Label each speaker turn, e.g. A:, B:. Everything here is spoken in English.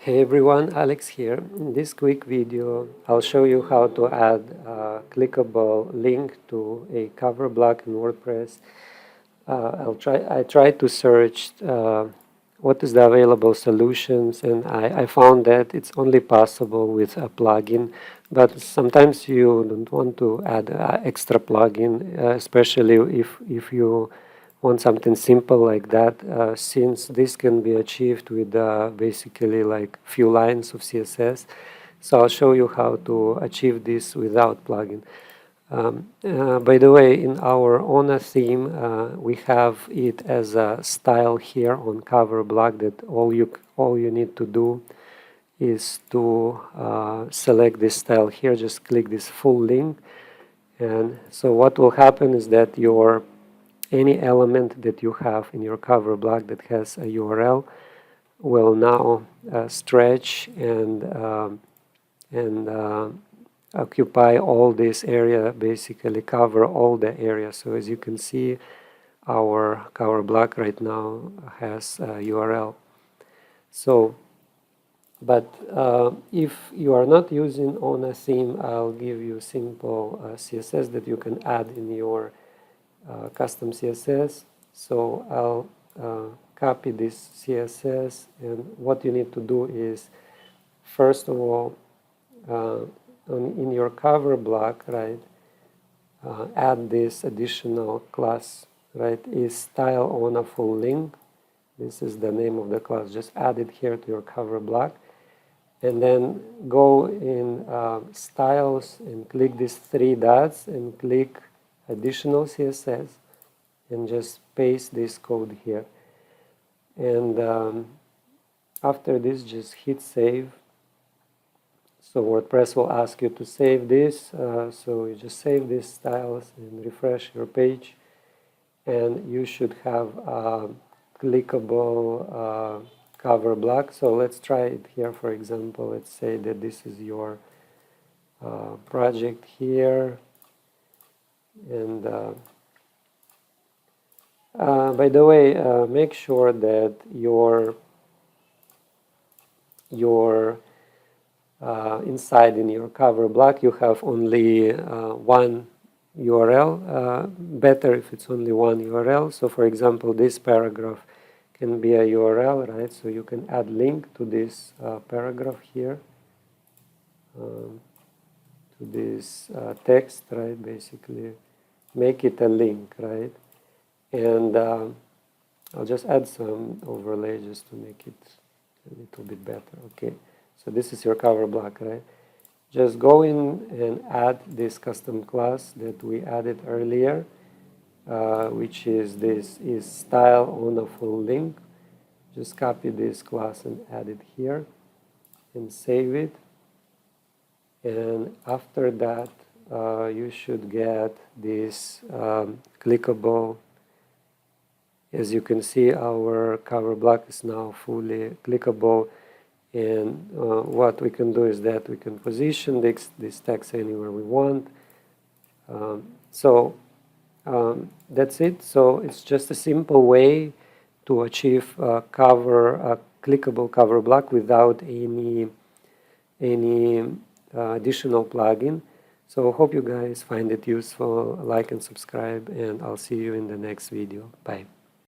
A: Hey everyone, Alex here. In this quick video, I'll show you how to add a clickable link to a cover block in WordPress. I tried to search what is the available solutions, and I found that it's only possible with a plugin, but sometimes you don't want to add an extra plugin, especially if you want something simple like that, since this can be achieved with basically like few lines of CSS. So I'll show you how to achieve this without plugin. By the way, in our ONA theme, we have it as a style here on cover block that all you need to do is to select this style here. Just click this full link, and so what will happen is that any element that you have in your cover block that has a URL will now stretch and occupy all this area, basically cover all the area. So as you can see, our cover block right now has a URL. So, but if you are not using ONA theme, I'll give you simple CSS that you can add in your custom CSS. So I'll copy this CSS, and what you need to do is, first of all, in your cover block, right, add this additional class, right, is style on a full link. This is the name of the class. Just add it here to your cover block, and then go in styles and click these three dots and click additional CSS and just paste this code here. And after this, just hit save. So WordPress will ask you to save this, so you just save these styles and refresh your page, and you should have a clickable cover block. So let's try it here. For example, let's say that this is your project here, and by the way, make sure that your inside in your cover block you have only one URL. Better if it's only one URL. So for example, this paragraph can be a URL, right? So you can add link to this paragraph here, to this text, right? Basically make it a link, right? And I'll just add some overlay just to make it a little bit better. Okay, so this is your cover block, right? Just go in and add this custom class that we added earlier, which is style on a full link. Just copy this class and add it here and save it. And after that, you should get this clickable. As you can see, our cover block is now fully clickable, and what we can do is that we can position this text anywhere we want. That's it. So it's just a simple way to achieve a clickable cover block without any additional plugin. So hope you guys find it useful. Like and subscribe, and I'll see you in the next video. Bye.